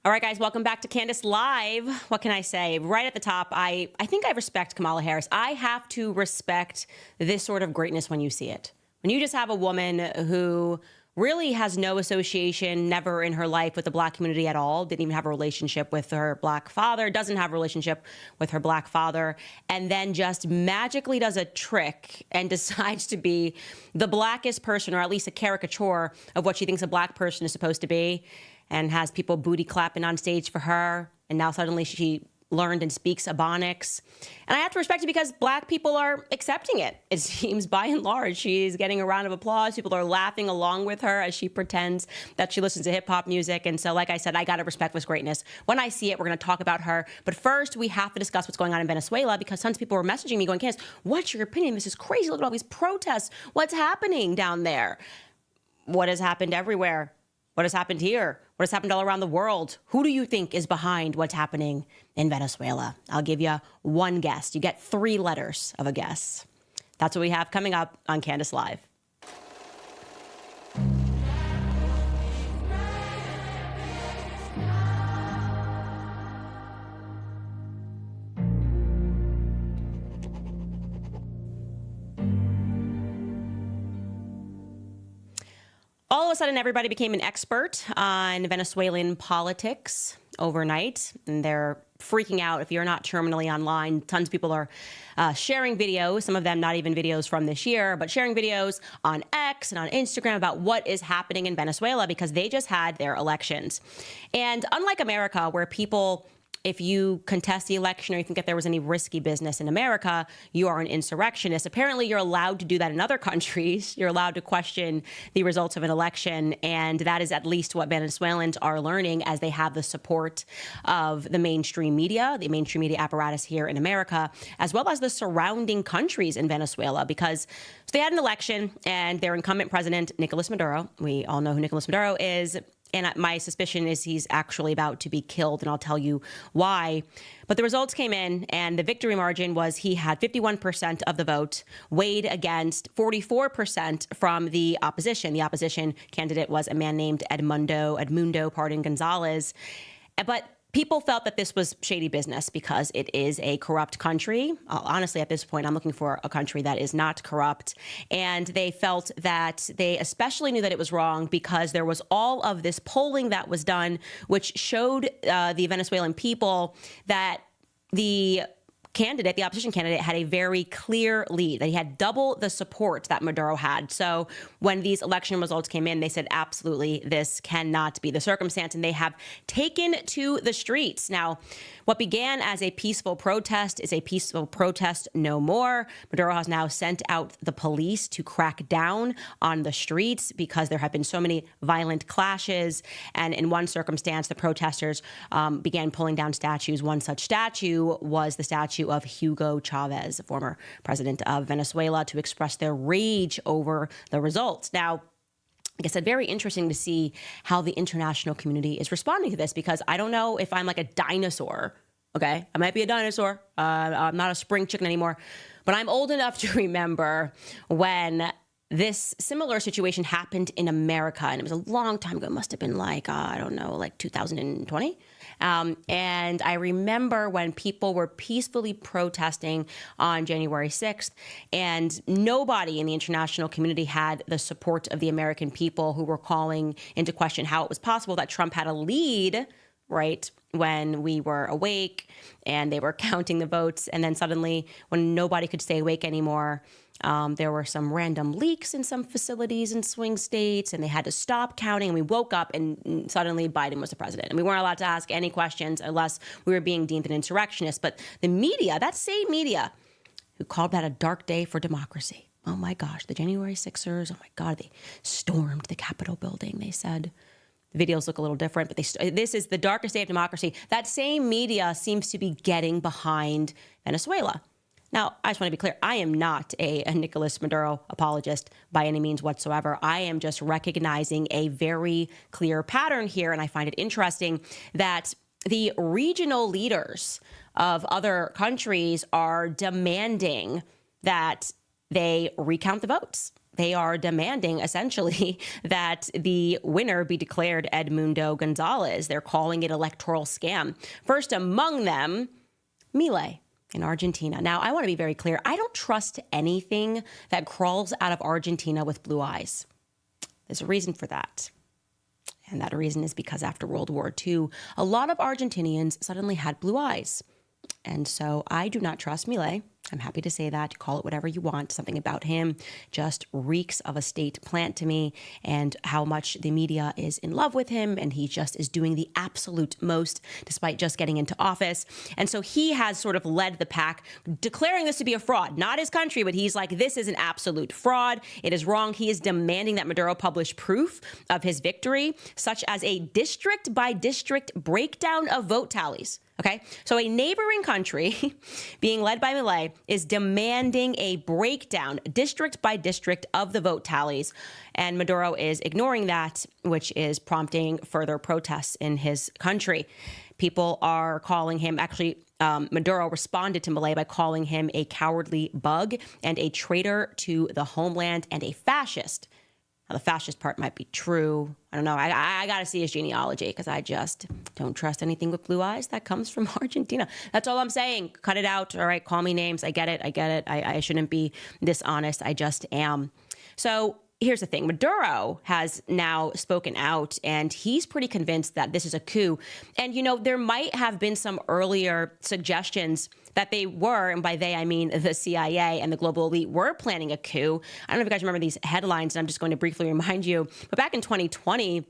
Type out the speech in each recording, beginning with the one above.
All right, guys, welcome back to Candace Live. What can I say? Right at the top, I think I respect Kamala Harris. I have to respect this sort of greatness when you see it. When you just have a woman who really has no association, never in her life with the Black community at all, didn't even have a relationship with her Black father, doesn't have a relationship with her Black father, and then just magically does a trick and decides to be the Blackest person, or at least a caricature of what she thinks a Black person is supposed to be, and has people booty clapping on stage for her. And now suddenly she learned and speaks Ebonics. And I have to respect it because Black people are accepting it. It seems by and large, she's getting a round of applause. People are laughing along with her as she pretends that she listens to hip hop music. And so, like I said, I got to respect this greatness. When I see it, we're going to talk about her. But first, we have to discuss what's going on in Venezuela because tons of people were messaging me going, Candace, what's your opinion? This is crazy. Look at all these protests. What's happening down there? What has happened everywhere? What has happened here? What has happened all around the world? Who do you think is behind what's happening in Venezuela? I'll give you one guess. You get 3 letters of a guess. That's what we have coming up on Candace Live. All of a sudden, everybody became an expert on Venezuelan politics overnight, and they're freaking out. If you're not terminally online, tons of people are sharing videos, some of them not even videos from this year, but sharing videos on X and on Instagram about what is happening in Venezuela because they just had their elections. And unlike America, where people, if you contest the election or you think if there was any risky business in America, you are an insurrectionist. Apparently, you're allowed to do that in other countries. You're allowed to question the results of an election. And that is at least what Venezuelans are learning as they have the support of the mainstream media apparatus here in America, as well as the surrounding countries in Venezuela. Because so they had an election and their incumbent president, Nicolas Maduro, we all know who Nicolas Maduro is, and my suspicion is he's actually about to be killed, and I'll tell you why. But the results came in, and the victory margin was he had 51% of the vote, weighed against 44% from the opposition. The opposition candidate was a man named Edmundo Gonzalez. But people felt that this was shady business because it is a corrupt country. Honestly, at this point, I'm looking for a country that is not corrupt. And they felt that they especially knew that it was wrong because there was all of this polling that was done, which showed the Venezuelan people that the opposition candidate had a very clear lead, that he had double the support that Maduro had. So when these election results came in, they said, absolutely, this cannot be the circumstance. And they have taken to the streets. Now, what began as a peaceful protest is a peaceful protest no more. Maduro has now sent out the police to crack down on the streets because there have been so many violent clashes. And in one circumstance, the protesters began pulling down statues. One such statue was the statue of Hugo Chavez, the former president of Venezuela, to express their rage over the results. Now, like I said, very interesting to see how the international community is responding to this, because I don't know if I'm like a dinosaur, okay? I might be a dinosaur. I'm not a spring chicken anymore, but I'm old enough to remember when this similar situation happened in America, and it was a long time ago. It must have been like, I don't know, like 2020. And I remember when people were peacefully protesting on January 6th, and nobody in the international community had the support of the American people who were calling into question how it was possible that Trump had a lead, right, when we were awake and they were counting the votes. And then suddenly, when nobody could stay awake anymore, there were some random leaks in some facilities in swing states, and they had to stop counting. And we woke up, and suddenly Biden was the president. And we weren't allowed to ask any questions unless we were being deemed an insurrectionist. But the media, that same media, who called that a dark day for democracy. Oh, my gosh, the January 6ers, oh, my God, they stormed the Capitol building, they said. The videos look a little different, but this is the darkest day of democracy. That same media seems to be getting behind Venezuela. Now, I just want to be clear. I am not a Nicolas Maduro apologist by any means whatsoever. I am just recognizing a very clear pattern here, and I find it interesting that the regional leaders of other countries are demanding that they recount the votes, they are demanding essentially that the winner be declared Edmundo Gonzalez. They're calling it electoral scam. First among them, Milei in Argentina. Now, I want to be very clear. I don't trust anything that crawls out of Argentina with blue eyes. There's a reason for that. And that reason is because after World War II, a lot of Argentinians suddenly had blue eyes. And so I do not trust Milei. I'm happy to say that. You call it whatever you want. Something about him just reeks of a state plant to me, and how much the media is in love with him. And he just is doing the absolute most despite just getting into office. And so he has sort of led the pack, declaring this to be a fraud, not his country, but he's like, this is an absolute fraud. It is wrong. He is demanding that Maduro publish proof of his victory, such as a district by district breakdown of vote tallies. Okay, so a neighboring country being led by Milei is demanding a breakdown district by district of the vote tallies. And Maduro is ignoring that, which is prompting further protests in his country. People are calling him, Maduro responded to Milei by calling him a cowardly bug and a traitor to the homeland and a fascist. Now, the fascist part might be true. I don't know. I got to see his genealogy because I just don't trust anything with blue eyes that comes from Argentina. That's all I'm saying. Cut it out. All right, call me names. I get it. I shouldn't be dishonest. I just am. So here's the thing. Maduro has now spoken out, and he's pretty convinced that this is a coup. And, you know, there might have been some earlier suggestions that they were, and by they, I mean the CIA and the global elite, were planning a coup. I don't know if you guys remember these headlines, and I'm just going to briefly remind you. But back in 2020,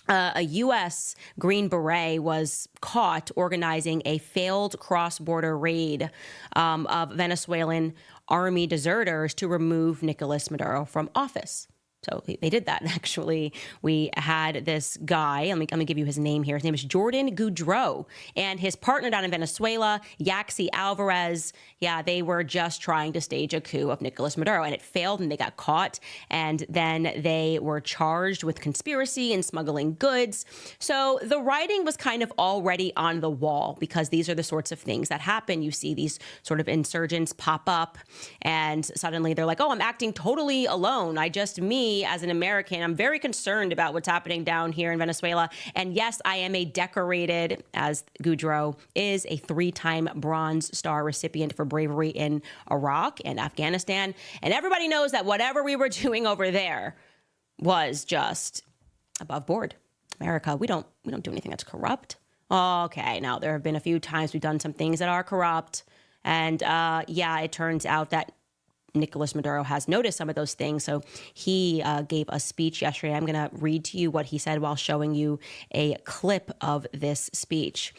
a U.S. Green Beret was caught organizing a failed cross-border raid of Venezuelan army deserters to remove Nicolas Maduro from office. So they did that. Actually, we had this guy, let me give you his name here. His name is Jordan Goudreau, and his partner down in Venezuela, Yaxi Alvarez. Yeah, they were just trying to stage a coup of Nicolas Maduro, and it failed, and they got caught. And then they were charged with conspiracy and smuggling goods. So the writing was kind of already on the wall, because these are the sorts of things that happen. You see these sort of insurgents pop up, and suddenly they're like, oh, I'm acting totally alone. Me as an American, I'm very concerned about what's happening down here in Venezuela. And yes, I am a decorated, as Goudreau is, a 3-time Bronze Star recipient for bravery in Iraq and Afghanistan. And everybody knows that whatever we were doing over there was just above board. America, we don't do anything that's corrupt. Okay, now there have been a few times we've done some things that are corrupt. And yeah, it turns out that Nicolas Maduro has noticed some of those things. So he gave a speech yesterday. I'm going to read to you what he said while showing you a clip of this speech.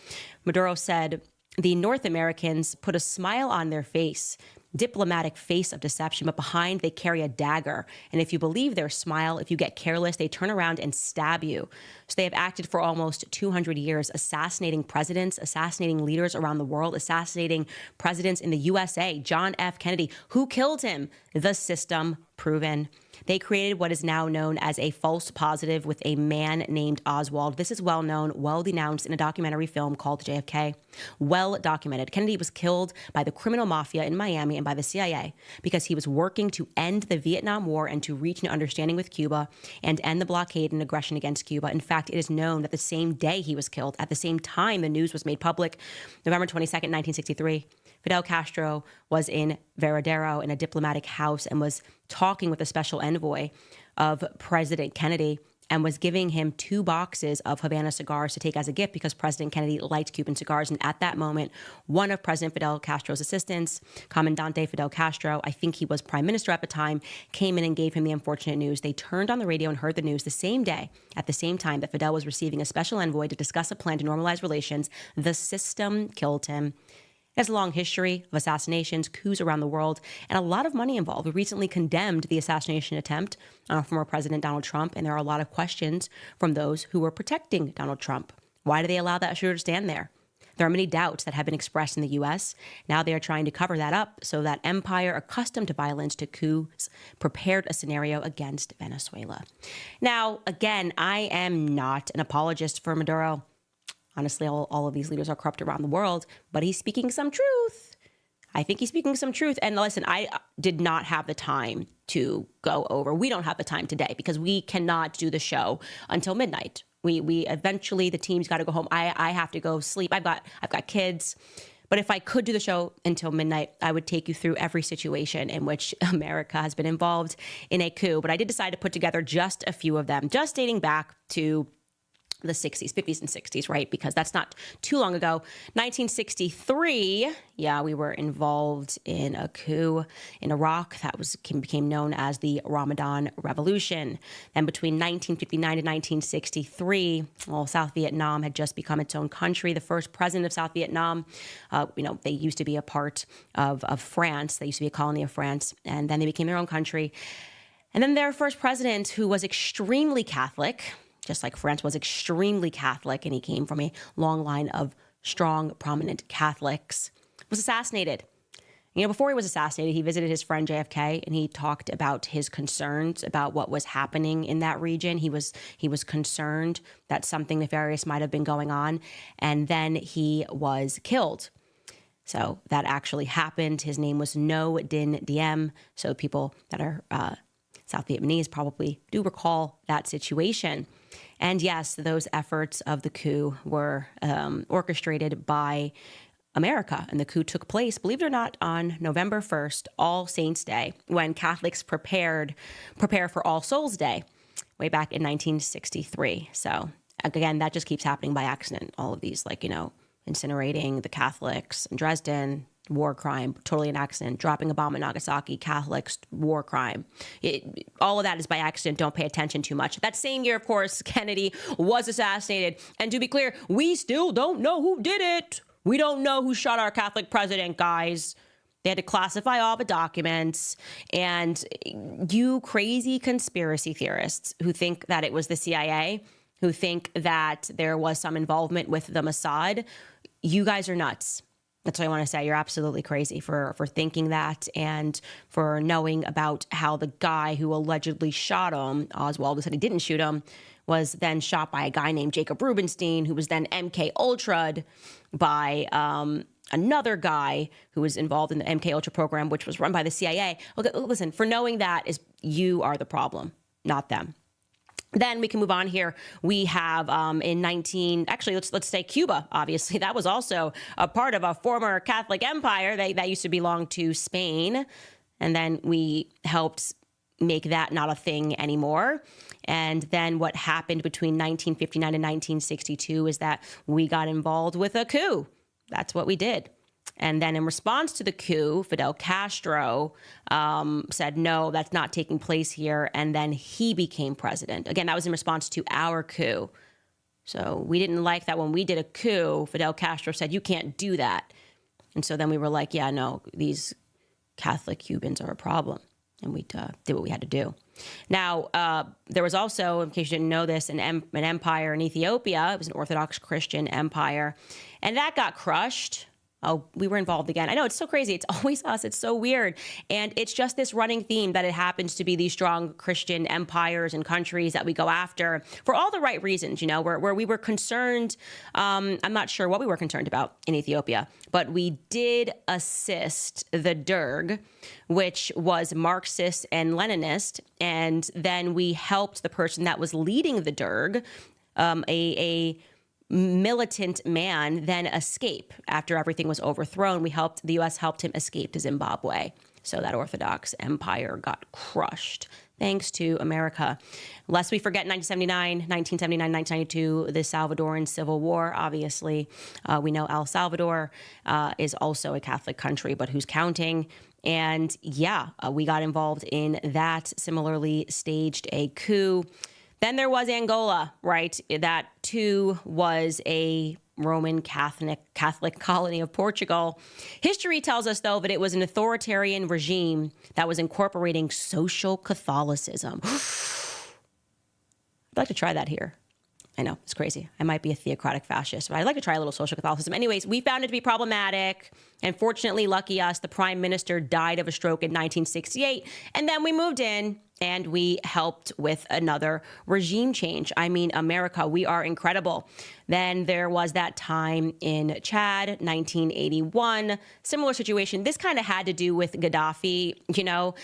Maduro said, "The North Americans put a smile on their face, diplomatic face of deception, but behind they carry a dagger. And if you believe their smile, if you get careless, they turn around and stab you. So they have acted for almost 200 years, assassinating presidents, assassinating leaders around the world, assassinating presidents in the USA, John F. Kennedy. Who killed him? The system, proven. They created what is now known as a false positive with a man named Oswald. This is well known, well denounced in a documentary film called JFK. Well documented. Kennedy was killed by the criminal mafia in Miami and by the CIA because he was working to end the Vietnam War and to reach an understanding with Cuba and end the blockade and aggression against Cuba. In fact, it is known that the same day he was killed, at the same time the news was made public, November 22nd, 1963, Fidel Castro was in Veradero in a diplomatic house and was talking with a special envoy of President Kennedy and was giving him 2 boxes of Havana cigars to take as a gift because President Kennedy liked Cuban cigars. And at that moment, one of President Fidel Castro's assistants, Comandante Fidel Castro, I think he was prime minister at the time, came in and gave him the unfortunate news. They turned on the radio and heard the news the same day, at the same time that Fidel was receiving a special envoy to discuss a plan to normalize relations. The system killed him. It has a long history of assassinations, coups around the world, and a lot of money involved. We recently condemned the assassination attempt on former President Donald Trump, and there are a lot of questions from those who were protecting Donald Trump. Why do they allow that shooter to stand there? There are many doubts that have been expressed in the U.S. Now they are trying to cover that up so that empire accustomed to violence, to coups, prepared a scenario against Venezuela. Now, again, I am not an apologist for Maduro. Honestly, all of these leaders are corrupt around the world, but he's speaking some truth. I think he's speaking some truth. And listen, I did not have the time to go over. We don't have the time today because we cannot do the show until midnight. We eventually, the team's got to go home. I have to go sleep. I've got kids. But if I could do the show until midnight, I would take you through every situation in which America has been involved in a coup. But I did decide to put together just a few of them, just dating back to the 60s, 50s, and 60s, right? Because that's not too long ago. 1963, yeah, we were involved in a coup in Iraq that became known as the Ramadan Revolution. Then between 1959 and 1963, well, South Vietnam had just become its own country. The first president of South Vietnam, they used to be a part of France. They used to be a colony of France, and then they became their own country. And then their first president, who was extremely Catholic, just like France was extremely Catholic, and he came from a long line of strong, prominent Catholics, was assassinated. Before he was assassinated, he visited his friend JFK, and he talked about his concerns about what was happening in that region. He was concerned that something nefarious might have been going on, and then he was killed. So that actually happened. His name was No Din Diem. So people that are South Vietnamese probably do recall that situation. And yes, those efforts of the coup were orchestrated by America. And the coup took place, believe it or not, on November 1st, All Saints' Day, when Catholics prepare for All Souls' Day, way back in 1963. So again, that just keeps happening by accident. All of these, incinerating the Catholics in Dresden, war crime, totally an accident. Dropping a bomb in Nagasaki, Catholics, war crime. All of that is by accident. Don't pay attention too much. That same year, of course, Kennedy was assassinated. And to be clear, we still don't know who did it. We don't know who shot our Catholic president, guys. They had to classify all the documents. And you crazy conspiracy theorists who think that it was the CIA, who think that there was some involvement with the Mossad, you guys are nuts. That's what I want to say. You're absolutely crazy for thinking that and for knowing about how the guy who allegedly shot him, Oswald, who said he didn't shoot him, was then shot by a guy named Jacob Rubenstein, who was then MK Ultra'd by another guy who was involved in the MK Ultra program, which was run by the CIA. Okay, listen, for knowing that you are the problem, not them. Then we can move on here. We have let's say Cuba, obviously. That was also a part of a former Catholic empire that used to belong to Spain. And then we helped make that not a thing anymore. And then what happened between 1959 and 1962 is that we got involved with a coup. That's what we did. And then in response to the coup, Fidel Castro said, no, that's not taking place here. And then he became president. Again, that was in response to our coup. So we didn't like that when we did a coup, Fidel Castro said, you can't do that. And so then we were like, yeah, no, these Catholic Cubans are a problem. And we did what we had to do. Now, there was also, in case you didn't know this, an empire in Ethiopia. It was an Orthodox Christian empire. And that got crushed. Oh, we were involved again. I know, it's so crazy. It's always us. It's so weird. And it's just this running theme that it happens to be these strong Christian empires and countries that we go after for all the right reasons, where we were concerned. I'm not sure what we were concerned about in Ethiopia, but we did assist the Derg, which was Marxist and Leninist. And then we helped the person that was leading the Derg, a militant man, then escape after everything was overthrown. The U.S. helped him escape to Zimbabwe. So that Orthodox empire got crushed thanks to America. Lest we forget 1979, 1992, the Salvadoran Civil War. Obviously, we know El Salvador is also a Catholic country, but who's counting? And we got involved in that, similarly staged a coup. Then there was Angola, right? That too was a Roman Catholic colony of Portugal. History tells us, though, that it was an authoritarian regime that was incorporating social Catholicism. I'd like to try that here. I know, it's crazy. I might be a theocratic fascist, but I'd like to try a little social Catholicism. Anyways, we found it to be problematic. And fortunately, lucky us, the prime minister died of a stroke in 1968. And then we moved in and we helped with another regime change. I mean, America, we are incredible. Then there was that time in Chad, 1981, similar situation. This kind of had to do with Gaddafi. You know,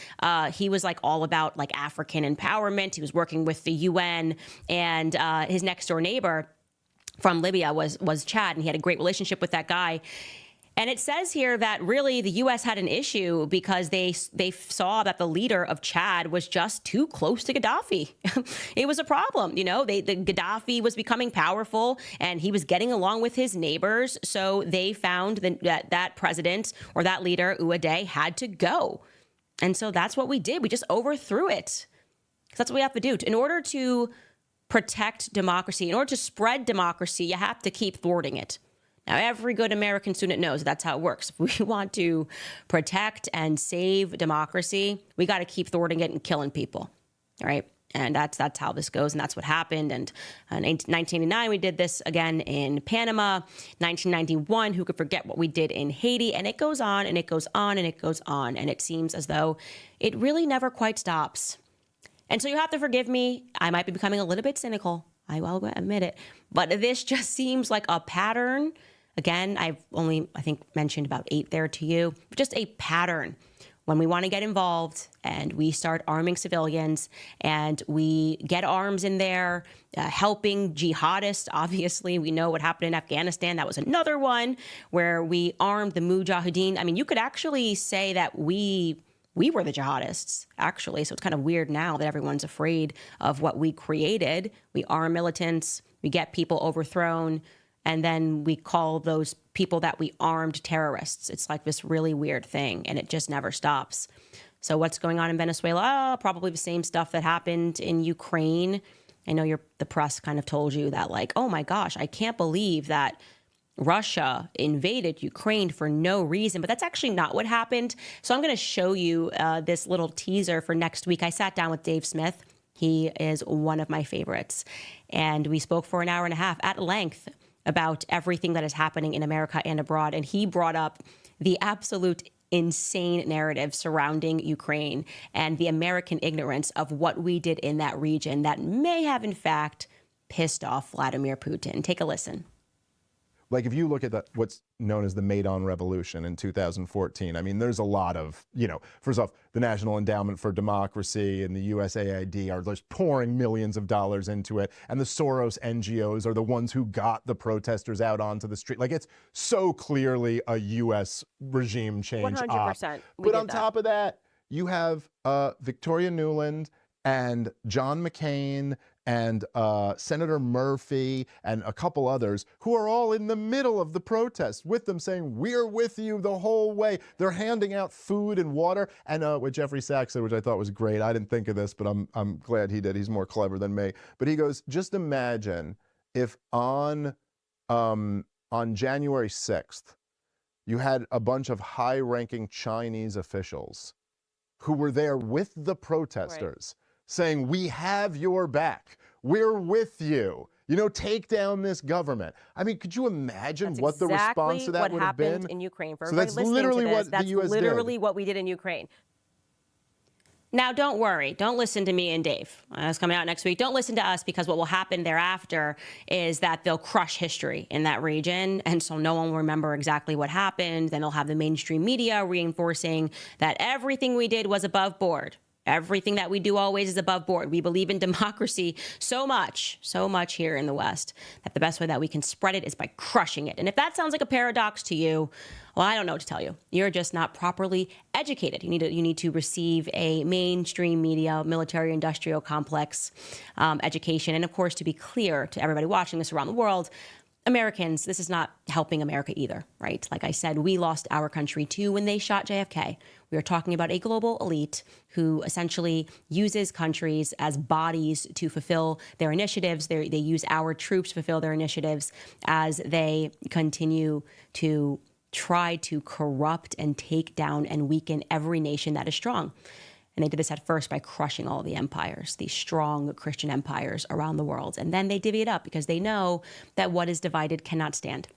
he was like all about like African empowerment. He was working with the UN, and his next door neighbor from Libya was Chad, and he had a great relationship with that guy. And it says here that really the U.S. had an issue because they saw that the leader of Chad was just too close to Gaddafi. It was a problem. You know, the Gaddafi was becoming powerful and he was getting along with his neighbors. So they found that president or that leader, Ouadé, had to go. And so that's what we did. We just overthrew it. That's what we have to do. In order to protect democracy, in order to spread democracy, you have to keep thwarting it. Now, every good American student knows that's how it works. If we want to protect and save democracy, we got to keep thwarting it and killing people. All right. And that's how this goes. And that's what happened. And in 1989, we did this again in Panama. 1991, who could forget what we did in Haiti? And it goes on and it goes on and it goes on. And it seems as though it really never quite stops. And so you have to forgive me. I might be becoming a little bit cynical. I will admit it. But this just seems like a pattern. Again, I've only, I think, mentioned about 8 there to you. Just a pattern. When we want to get involved and we start arming civilians and we get arms in there, helping jihadists. Obviously, we know what happened in Afghanistan. That was another one where we armed the Mujahideen. I mean, you could actually say that we were the jihadists, actually. So it's kind of weird now that everyone's afraid of what we created. We arm militants, we get people overthrown, and then we call those people that we armed terrorists. It's like this really weird thing, and it just never stops. So what's going on in Venezuela? Oh, probably the same stuff that happened in Ukraine. I know the press kind of told you that, like, oh my gosh, I can't believe that Russia invaded Ukraine for no reason, but that's actually not what happened. So I'm going to show you this little teaser for next week. I sat down with Dave Smith. He is one of my favorites. And we spoke for an hour and a half at length about everything that is happening in America and abroad. And he brought up the absolute insane narrative surrounding Ukraine and the American ignorance of what we did in that region that may have, in fact, pissed off Vladimir Putin. Take a listen. Like, if you look at what's known as the Maidan Revolution in 2014, I mean, there's a lot of, you know, first off, the National Endowment for Democracy and the USAID are just pouring millions of dollars into it. And the Soros NGOs are the ones who got the protesters out onto the street. Like, it's so clearly a U.S. regime change. 100%. But on top of that, you have Victoria Nuland and John McCain and Senator Murphy and a couple others who are all in the middle of the protest with them saying, we're with you the whole way. They're handing out food and water. And what Jeffrey Sachs said, which I thought was great, I didn't think of this, but I'm glad he did. He's more clever than me. But he goes, just imagine if on January 6th, you had a bunch of high-ranking Chinese officials who were there with the protesters, right, saying, we have your back. We're with you. You know, take down this government. I mean, could you imagine what the response to that would have been? That's exactly what happened in Ukraine. For so that's literally what the U.S. did. That's literally what we did in Ukraine. Now, don't worry. Don't listen to me and Dave. It's coming out next week. Don't listen to us, because what will happen thereafter is that they'll crush history in that region. And so no one will remember exactly what happened. Then they'll have the mainstream media reinforcing that everything we did was above board. Everything that we do always is above board. We believe in democracy so much here in the West, that the best way that we can spread it is by crushing it. And if that sounds like a paradox to you, well, I don't know what to tell you. You're just not properly educated. You need to receive a mainstream media, military-industrial complex education. And of course, to be clear to everybody watching this around the world, Americans, this is not helping America either, right? Like I said, we lost our country too when they shot JFK. We are talking about a global elite who essentially uses countries as bodies to fulfill their initiatives. They use our troops to fulfill their initiatives as they continue to try to corrupt and take down and weaken every nation that is strong. And they did this at first by crushing all the empires, these strong Christian empires around the world. And then they divvy it up because they know that what is divided cannot stand.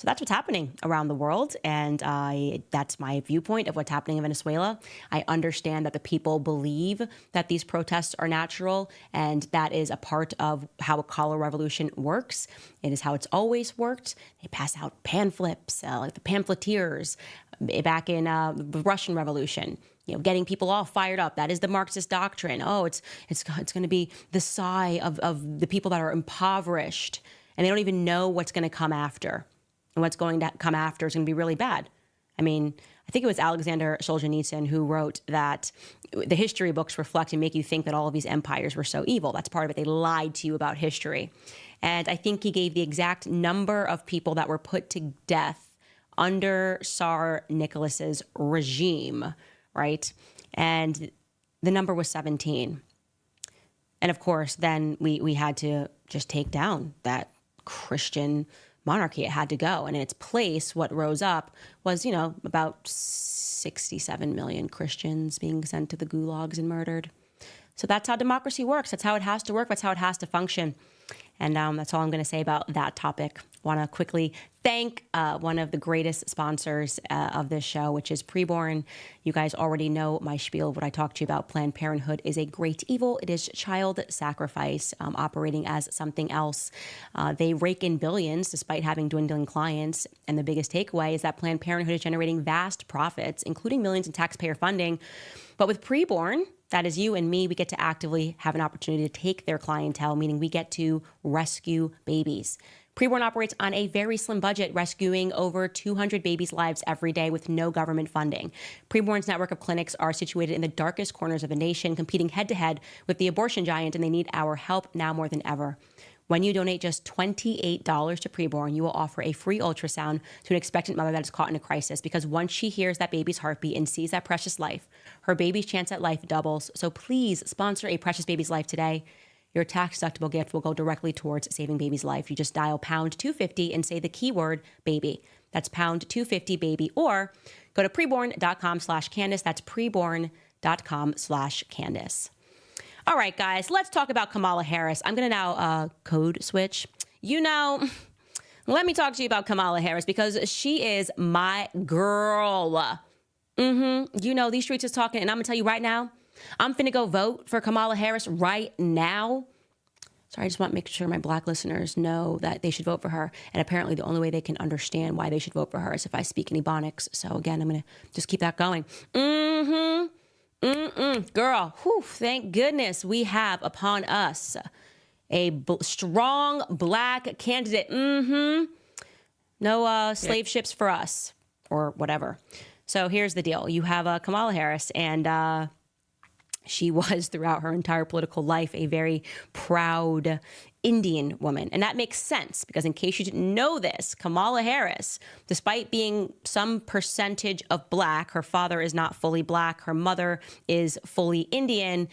So that's what's happening around the world, and that's my viewpoint of what's happening in Venezuela. I understand that the people believe that these protests are natural, and that is a part of how a color revolution works. It is how it's always worked. They pass out pamphlets, like the pamphleteers back in the Russian Revolution. You know, getting people all fired up. That is the Marxist doctrine. Oh, it's going to be the sigh of the people that are impoverished, and they don't even know what's going to come after. And what's going to come after is going to be really bad. I mean, I think it was Alexander Solzhenitsyn who wrote that the history books reflect and make you think that all of these empires were so evil. That's part of it. They lied to you about history. And I think he gave the exact number of people that were put to death under Tsar Nicholas's regime, right? And the number was 17. And of course, then we had to just take down that Christian monarchy. It had to go. And in its place, what rose up was, you know, about 67 million Christians being sent to the gulags and murdered. So that's how democracy works. That's how it has to work. That's how it has to function. And that's all I'm going to say about that topic. Want to quickly thank one of the greatest sponsors of this show, which is Preborn. You guys already know my spiel, what I talked to you about. Planned Parenthood is a great evil. It is child sacrifice operating as something else. They rake in billions despite having dwindling clients. And the biggest takeaway is that Planned Parenthood is generating vast profits, including millions in taxpayer funding. But with Preborn, that is you and me, we get to actively have an opportunity to take their clientele, meaning we get to rescue babies. Preborn operates on a very slim budget, rescuing over 200 babies' lives every day with no government funding. Preborn's network of clinics are situated in the darkest corners of the nation, competing head-to-head with the abortion giant, and they need our help now more than ever. When you donate just $28 to Preborn, you will offer a free ultrasound to an expectant mother that is caught in a crisis, because once she hears that baby's heartbeat and sees that precious life, her baby's chance at life doubles. So please sponsor a precious baby's life today. Your tax-deductible gift will go directly towards saving baby's life. You just dial pound 250 and say the keyword baby. That's pound 250 baby, or go to preborn.com/Candace. That's preborn.com/Candace. All right, guys, let's talk about Kamala Harris. I'm going to now code switch. You know, let me talk to you about Kamala Harris because she is my girl. You know, these streets is talking, and I'm going to tell you right now, I'm finna go vote for Kamala Harris right now. Sorry, I just want to make sure my Black listeners know that they should vote for her. And apparently the only way they can understand why they should vote for her is if I speak in Ebonics. So again, I'm going to just keep that going. Girl, whew, thank goodness we have upon us a strong Black candidate. No slave ships for us or whatever. So here's the deal. You have Kamala Harris, and she was, throughout her entire political life, a very proud Indian woman. And that makes sense because, in case you didn't know this, Kamala Harris, despite being some percentage of Black, her father is not fully Black, her mother is fully Indian.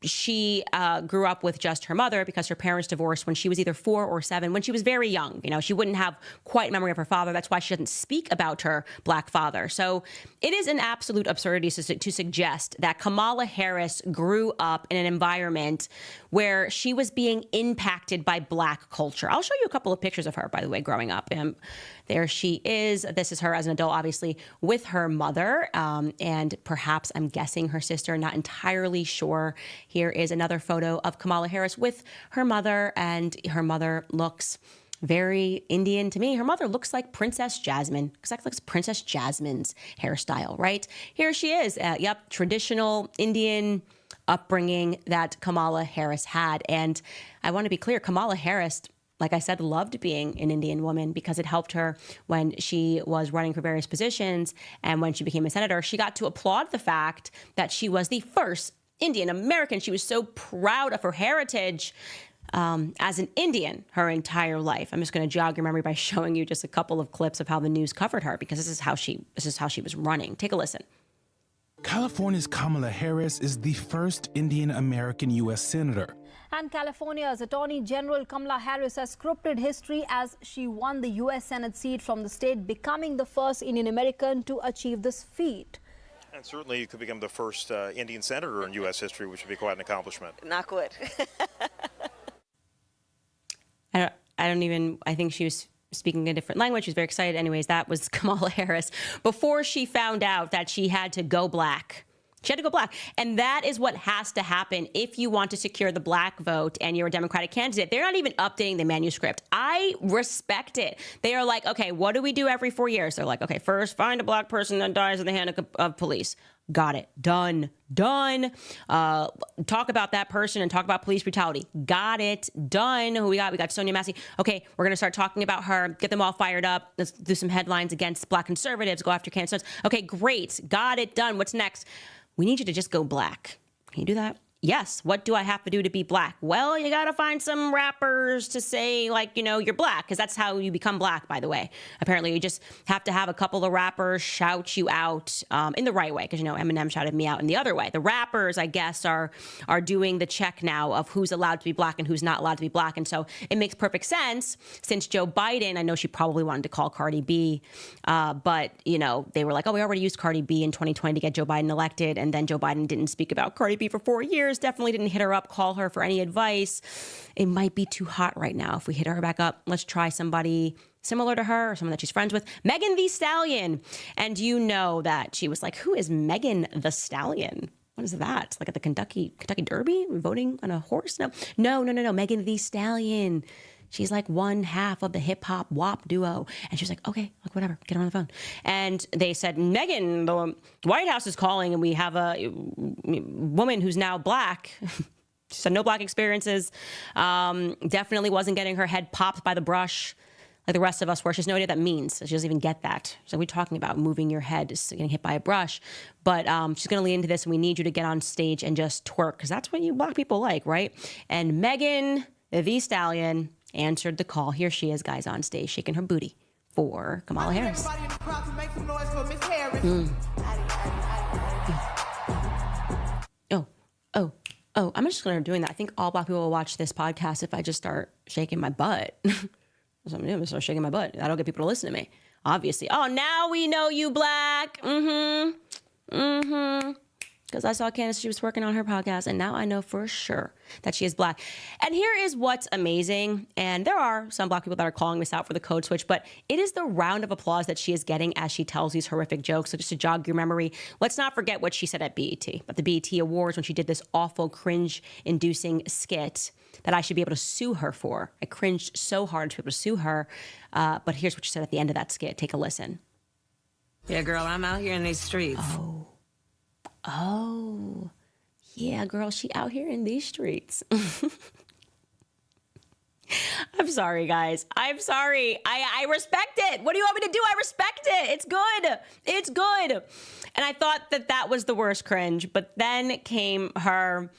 She grew up with just her mother because her parents divorced when she was either 4 or 7, when she was very young. You know, she wouldn't have quite memory of her father. That's why she doesn't speak about her Black father. So it is an absolute absurdity to suggest that Kamala Harris grew up in an environment where she was being impacted by Black culture. I'll show you a couple of pictures of her, by the way, growing up. There she is. This is her as an adult, obviously, with her mother, and perhaps, I'm guessing, her sister, not entirely sure. Here is another photo of Kamala Harris with her mother, and her mother looks very Indian to me. Her mother looks like Princess Jasmine, exactly like Princess Jasmine's hairstyle, right? Here she is. Yep, traditional Indian upbringing that Kamala Harris had. And I want to be clear, Kamala Harris, like I said, loved being an Indian woman because it helped her when she was running for various positions. And when she became a senator, she got to applaud the fact that she was the first Indian American. She was so proud of her heritage as an Indian her entire life. I'm just going to jog your memory by showing you just a couple of clips of how the news covered her, because this is how she was running. Take a listen. California's Kamala Harris is the first Indian American U.S. senator. And California's Attorney General Kamala Harris has scripted history as she won the U.S. Senate seat from the state, becoming the first Indian American to achieve this feat. And certainly you could become the first Indian senator in U.S. history, which would be quite an accomplishment. Not good. I think she was speaking a different language. She's very excited. Anyways, that was Kamala Harris before she found out that she had to go black. She had to go black. And that is what has to happen if you want to secure the black vote and you're a Democratic candidate. They're not even updating the manuscript. I respect it. They are like, okay, what do we do every 4 years? They're like, okay, first find a black person that dies in the hand of police. Got it. Done. Done. Talk about that person and talk about police brutality. Got it. Done. Who we got? We got Sonia Massey. Okay, we're going to start talking about her. Get them all fired up. Let's do some headlines against black conservatives. Go after Candace Owens. Okay, great. Got it. Done. What's next? We need you to just go black. Can you do that? Yes. What do I have to do to be black? Well, you got to find some rappers to say, like, you know, you're black, because that's how you become black, by the way. Apparently, you just have to have a couple of rappers shout you out in the right way, because, you know, Eminem shouted me out in the other way. The rappers, I guess, are doing the check now of who's allowed to be black and who's not allowed to be black. And so it makes perfect sense since Joe Biden, I know she probably wanted to call Cardi B, but, you know, they were like, oh, we already used Cardi B in 2020 to get Joe Biden elected. And then Joe Biden didn't speak about Cardi B for 4 years. Definitely didn't hit her up, call her for any advice. It might be too hot right now. If we hit her back up, let's try somebody similar to her or someone that she's friends with. Megan Thee Stallion. And you know that she was like, who is Megan the Stallion? What is that? Like at the Kentucky Derby? Voting on a horse? No. Megan Thee Stallion. She's like one half of the hip hop WAP duo. And she was like, okay, like whatever, get her on the phone. And they said, Megan, the White House is calling and we have a woman who's now black. She said no black experiences. Definitely wasn't getting her head popped by the brush like the rest of us were. She has no idea what that means. She doesn't even get that. So we're talking about moving your head, just getting hit by a brush. But she's going to lean into this and we need you to get on stage and just twerk because that's what you black people like, right? And Megan Thee Stallion answered the call. Here she is, guys, on stage, shaking her booty for Kamala Harris. Oh, I'm just going to start doing that. I think all black people will watch this podcast if I just start shaking my butt. I'm going to start shaking my butt. That'll get people to listen to me, obviously. Oh, now we know you black. Because I saw Candace, she was working on her podcast, and now I know for sure that she is black. And here is what's amazing, and there are some black people that are calling this out for the code switch, but it is the round of applause that she is getting as she tells these horrific jokes. So just to jog your memory, let's not forget what she said at BET, at the BET Awards when she did this awful cringe-inducing skit that I should be able to sue her for. I cringed so hard to be able to sue her, but here's what she said at the end of that skit. Take a listen. Yeah, girl, I'm out here in these streets. Oh, yeah, girl, she out here in these streets. I'm sorry, guys. I'm sorry. I respect it. What do you want me to do? I respect it. It's good. It's good. And I thought that was the worst cringe. But then came her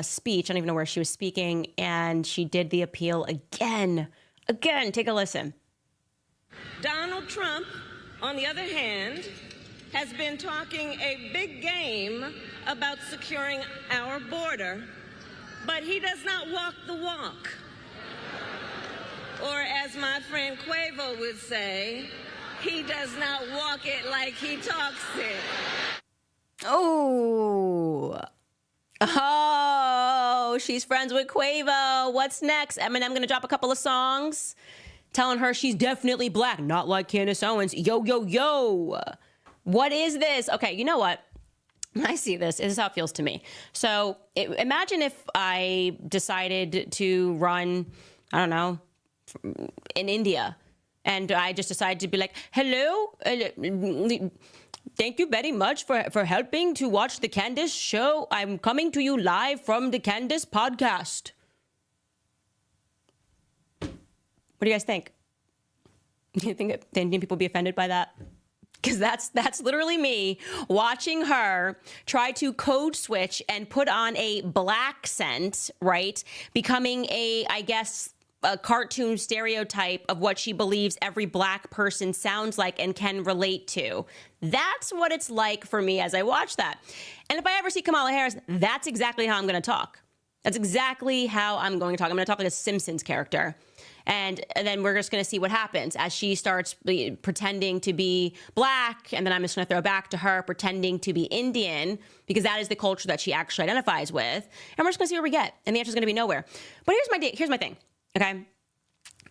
speech. I don't even know where she was speaking. And she did the appeal again. Again, take a listen. Donald Trump, on the other hand, has been talking a big game about securing our border, but he does not walk the walk. Or as my friend Quavo would say, he does not walk it like he talks it. Oh, she's friends with Quavo. What's next? Eminem gonna drop a couple of songs telling her she's definitely black, not like Candace Owens. Yo. What is this? Okay, you know what? When I see this is how it feels to me. So imagine if I decided to run, I don't know, in India, and I just decided to be like, hello, thank you very much for helping to watch the Candace show. I'm coming to you live from the Candace podcast. What do you guys think? Do you think Indian people be offended by that? Because that's literally me watching her try to code switch and put on a black scent, right? Becoming I guess, a cartoon stereotype of what she believes every black person sounds like and can relate to. That's what it's like for me as I watch that. And if I ever see Kamala Harris, that's exactly how I'm going to talk. That's exactly how I'm going to talk. I'm going to talk like a Simpsons character. And then we're just going to see what happens as she starts pretending to be black. And then I'm just going to throw back to her pretending to be Indian, because that is the culture that she actually identifies with. And we're just going to see where we get. And the answer is going to be nowhere. But here's my thing. Okay.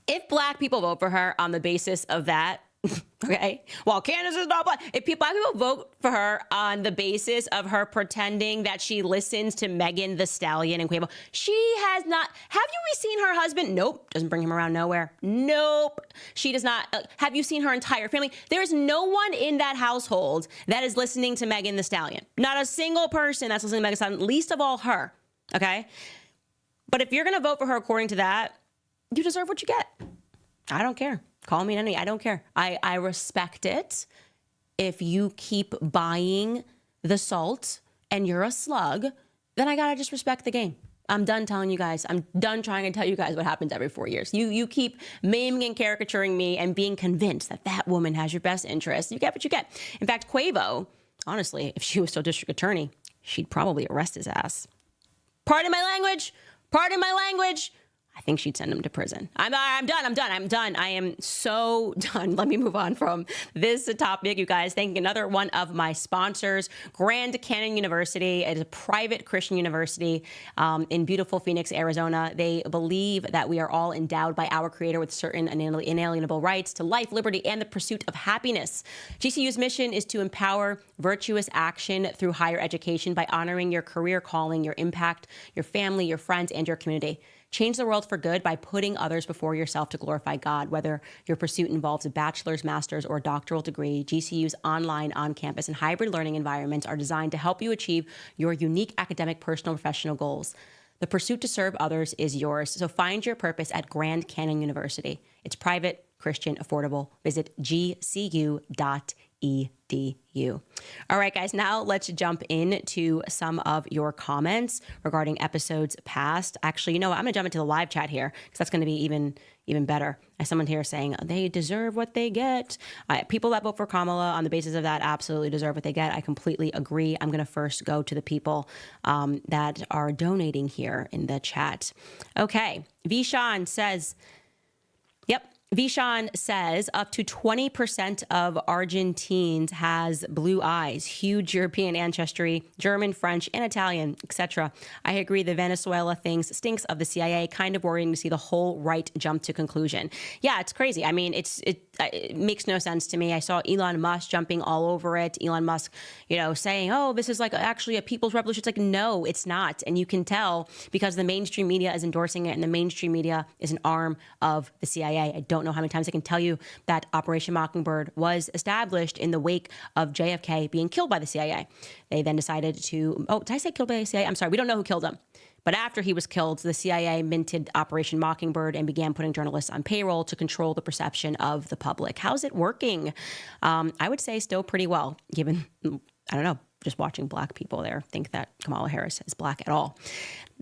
If black people vote for her on the basis of that, okay, well, Candace is not black. If black people vote for her on the basis of her pretending that she listens to Megan Thee Stallion and Quavo, she has not. Have you seen her husband? Nope. Doesn't bring him around nowhere. Nope. She does not. Have you seen her entire family? There is no one in that household that is listening to Megan Thee Stallion. Not a single person that's listening to Megan Thee Stallion, least of all her. Okay? But if you're going to vote for her according to that, you deserve what you get. I don't care. Call me an enemy. I don't care. I respect it. If you keep buying the salt and you're a slug, then I gotta just respect the game. I'm done telling you guys. I'm done trying to tell you guys what happens every 4 years. You keep maiming and caricaturing me and being convinced that that woman has your best interest. You get what you get. In fact, Quavo, honestly, if she was still district attorney, she'd probably arrest his ass. Pardon my language. Pardon my language. I think she'd send him to prison. I'm done. I am so done. Let me move on from this topic, you guys. Thanking another one of my sponsors, Grand Canyon University. It is a private Christian university in beautiful Phoenix, Arizona. They believe that we are all endowed by our Creator with certain inalienable rights to life, liberty, and the pursuit of happiness. GCU's mission is to empower virtuous action through higher education by honoring your career calling, your impact, your family, your friends, and your community. Change the world for good by putting others before yourself to glorify God. Whether your pursuit involves a bachelor's, master's, or doctoral degree, GCU's online, on-campus, and hybrid learning environments are designed to help you achieve your unique academic, personal, and professional goals. The pursuit to serve others is yours. So find your purpose at Grand Canyon University. It's private, Christian, affordable. Visit gcu.edu. All right, guys, now let's jump into some of your comments regarding episodes past. Actually, you know what? I'm going to jump into the live chat here because that's going to be even better. As someone here saying they deserve what they get. People that vote for Kamala on the basis of that absolutely deserve what they get. I completely agree. I'm going to first go to the people that are donating here in the chat. Okay, Vishan says, yep. Vishan says up to 20% of Argentines has blue eyes, huge European ancestry, German, French, and Italian, etc. I agree the Venezuela thing stinks of the CIA. Kind of worrying to see the whole right jump to conclusion. Yeah, it's crazy. I mean, it makes no sense to me. I saw Elon Musk jumping all over it. Elon Musk, saying, oh, this is like actually a people's revolution. It's like, no, it's not. And you can tell because the mainstream media is endorsing it and the mainstream media is an arm of the CIA. I don't know how many times I can tell you that Operation Mockingbird was established in the wake of JFK being killed by the CIA. They then decided to, did I say killed by the CIA? I'm sorry, we don't know who killed him. But after he was killed, the CIA minted Operation Mockingbird and began putting journalists on payroll to control the perception of the public. How's it working? I would say still pretty well, given, I don't know, just watching black people there think that Kamala Harris is black at all.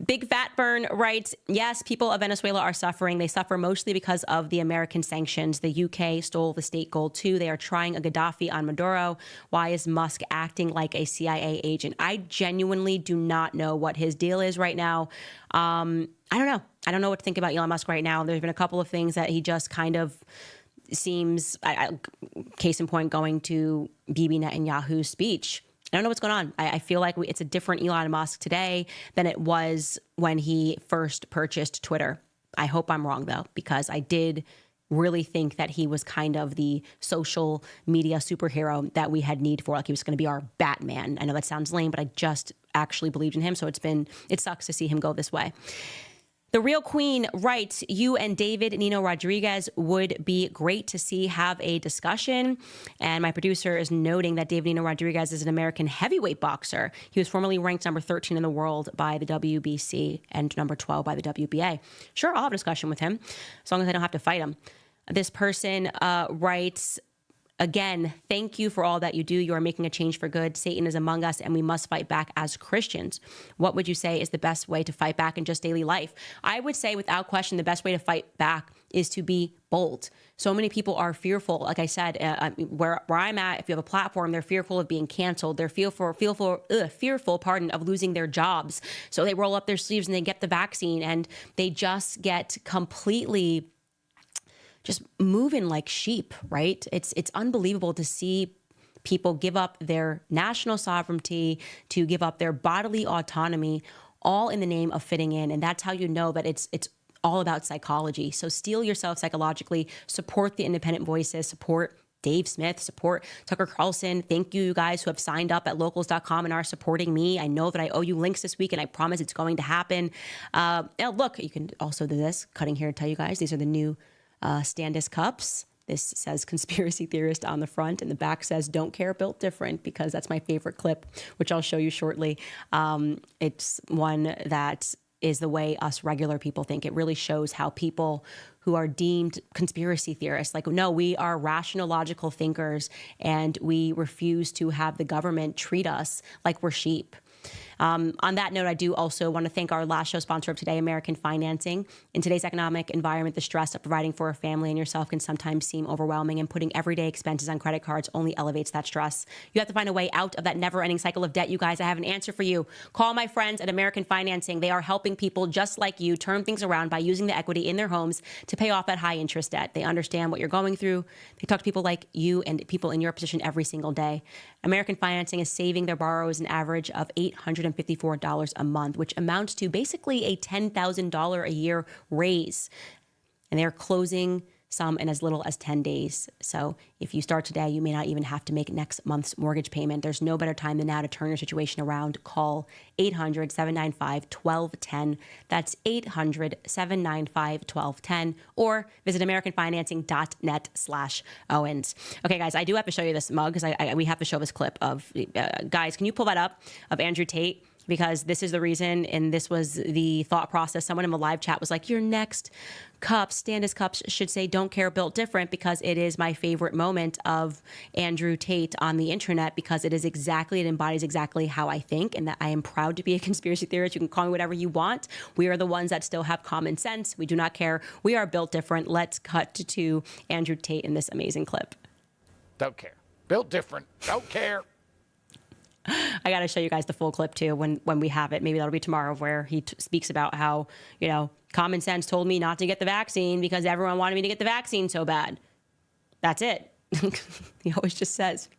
Big Fat Burn writes, yes, people of Venezuela are suffering. They suffer mostly because of the American sanctions. The UK stole the state gold too. They are trying a Gaddafi on Maduro. Why is Musk acting like a CIA agent? I genuinely do not know what his deal is right now. I don't know. I don't know what to think about Elon Musk right now. There's been a couple of things that he just kind of seems, case in point, going to Bibi Netanyahu's speech. I don't know what's going on. I feel like it's a different Elon Musk today than it was when he first purchased Twitter. I hope I'm wrong, though, because I did really think that he was kind of the social media superhero that we had need for. Like he was going to be our Batman. I know that sounds lame, but I just actually believed in him. So it sucks to see him go this way. The Real Queen writes, you and David Nino Rodriguez would be great to see have a discussion. And my producer is noting that David Nino Rodriguez is an American heavyweight boxer. He was formerly ranked number 13 in the world by the WBC and number 12 by the WBA. Sure, I'll have a discussion with him as long as I don't have to fight him. This person writes, again, thank you for all that you do. You are making a change for good. Satan is among us, and we must fight back as Christians. What would you say is the best way to fight back in just daily life? I would say, without question, the best way to fight back is to be bold. So many people are fearful. Like I said, where I'm at, if you have a platform, they're fearful of being canceled. They're fearful, of losing their jobs. So they roll up their sleeves and they get the vaccine, and they just get completely just moving like sheep, right? It's unbelievable to see people give up their national sovereignty, to give up their bodily autonomy, all in the name of fitting in. And that's how you know that it's all about psychology. So steel yourself psychologically, support the independent voices, support Dave Smith, support Tucker Carlson. Thank you guys who have signed up at locals.com and are supporting me. I know that I owe you links this week, and I promise it's going to happen. Look, you can also do this, cutting here to tell you guys, these are the new Candace cups. This says conspiracy theorist on the front, and the back says don't care, built different, because that's my favorite clip, which I'll show you shortly. It's one that is the way us regular people think. It really shows how people who are deemed conspiracy theorists, like, no, we are rational, logical thinkers, and we refuse to have the government treat us like we're sheep. On that note, I do also want to thank our last show sponsor of today, American Financing. In today's economic environment, the stress of providing for a family and yourself can sometimes seem overwhelming, and putting everyday expenses on credit cards only elevates that stress. You have to find a way out of that never-ending cycle of debt, you guys. I have an answer for you. Call my friends at American Financing. They are helping people just like you turn things around by using the equity in their homes to pay off that high-interest debt. They understand what you're going through. They talk to people like you and people in your position every single day. American Financing is saving their borrowers an average of $854 a month, which amounts to basically a $10,000 a year raise. And they're closing some in as little as 10 days. So if you start today, you may not even have to make next month's mortgage payment. There's no better time than now to turn your situation around. Call 800-795-1210. That's 800-795-1210, or visit americanfinancing.net/Owens. Okay, guys, I do have to show you this mug, because we have to show this clip of, guys, can you pull that up, of Andrew Tate? Because this is the reason, and this was the thought process. Someone in the live chat was like, your next cups, Candace cups, should say don't care, built different, because it is my favorite moment of Andrew Tate on the internet, because it embodies exactly how I think, and that I am proud to be a conspiracy theorist. You can call me whatever you want. We are the ones that still have common sense. We do not care. We are built different. Let's cut to Andrew Tate in this amazing clip. Don't care. Built different. Don't care. I got to show you guys the full clip too when we have it. Maybe that'll be tomorrow, where he speaks about how, common sense told me not to get the vaccine because everyone wanted me to get the vaccine so bad. That's it. He always just says,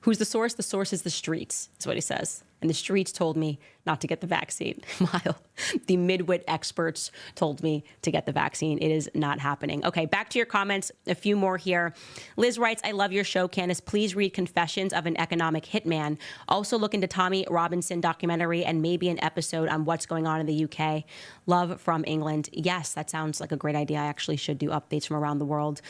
who's the source? The source is the streets. That's what he says. And the streets told me not to get the vaccine. While the midwit experts told me to get the vaccine. It is not happening. Okay, back to your comments. A few more here. Liz writes, I love your show, Candace. Please read Confessions of an Economic Hitman. Also look into Tommy Robinson documentary and maybe an episode on what's going on in the UK. Love from England. Yes, that sounds like a great idea. I actually should do updates from around the world.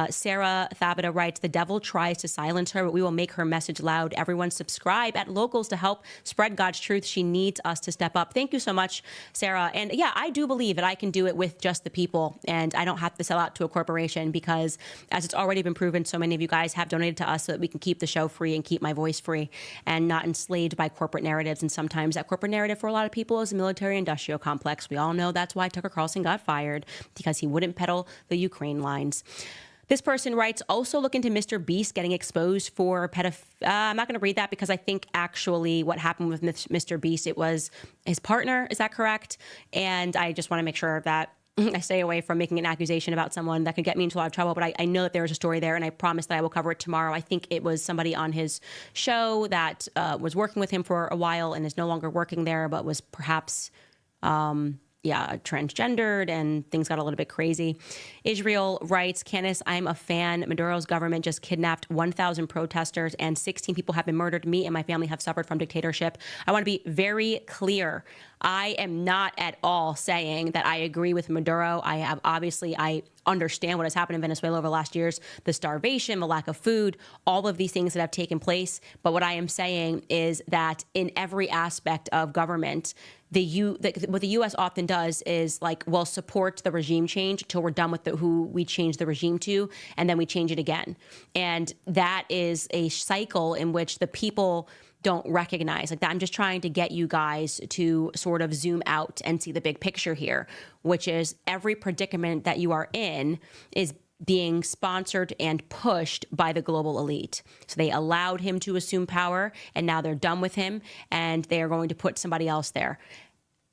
Sarah Thabita writes, the devil tries to silence her, but we will make her message loud. Everyone subscribe at Locals to help spread God's truth. She needs us to step up. Thank you so much, Sarah. And yeah, I do believe that I can do it with just the people, and I don't have to sell out to a corporation, because as it's already been proven, so many of you guys have donated to us so that we can keep the show free and keep my voice free and not enslaved by corporate narratives. And sometimes that corporate narrative for a lot of people is a military-industrial complex. We all know that's why Tucker Carlson got fired, because he wouldn't peddle the Ukraine lines. This person writes, also look into Mr. Beast getting exposed for I'm not going to read that, because I think actually what happened with Mr. Beast, it was his partner. Is that correct? And I just want to make sure that I stay away from making an accusation about someone that could get me into a lot of trouble. But I know that there is a story there, and I promise that I will cover it tomorrow. I think it was somebody on his show that was working with him for a while and is no longer working there, but was perhaps transgendered, and things got a little bit crazy. Israel writes, Candace, I'm a fan. Maduro's government just kidnapped 1,000 protesters and 16 people have been murdered. Me and my family have suffered from dictatorship. I want to be very clear. I am not at all saying that I agree with Maduro. I understand what has happened in Venezuela over the last years, the starvation, the lack of food, all of these things that have taken place. But what I am saying is that in every aspect of government, what the U.S. often does is support the regime change until we're done with who we change the regime to, and then we change it again. And that is a cycle in which the people don't recognize. I'm just trying to get you guys to sort of zoom out and see the big picture here, which is every predicament that you are in is being sponsored and pushed by the global elite. So they allowed him to assume power, and now they're done with him, and they are going to put somebody else there.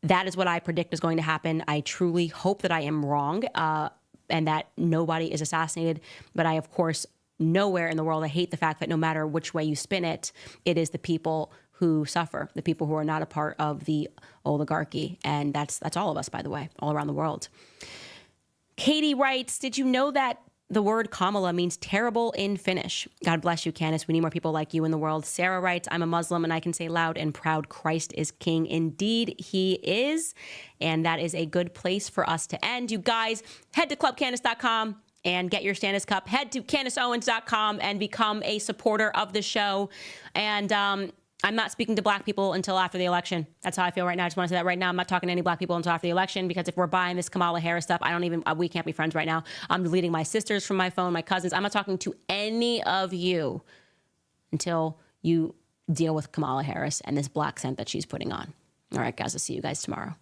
That is what I predict is going to happen. I truly hope that I am wrong, and that nobody is assassinated. But I, of course, nowhere in the world, I hate the fact that no matter which way you spin it, it is the people who suffer, the people who are not a part of the oligarchy. And that's all of us, by the way, all around the world. Katie writes, did you know that the word Kamala means terrible in Finnish? God bless you, Candace. We need more people like you in the world. Sarah writes, I'm a Muslim and I can say loud and proud, Christ is king. Indeed, he is. And that is a good place for us to end. You guys, head to clubcandace.com and get your Candace cup. Head to CandaceOwens.com and become a supporter of the show. And I'm not speaking to black people until after the election. That's how I feel right now. I just want to say that right now. I'm not talking to any black people until after the election, because if we're buying this Kamala Harris stuff, we can't be friends right now. I'm deleting my sisters from my phone, my cousins. I'm not talking to any of you until you deal with Kamala Harris and this black scent that she's putting on. All right, guys, I'll see you guys tomorrow.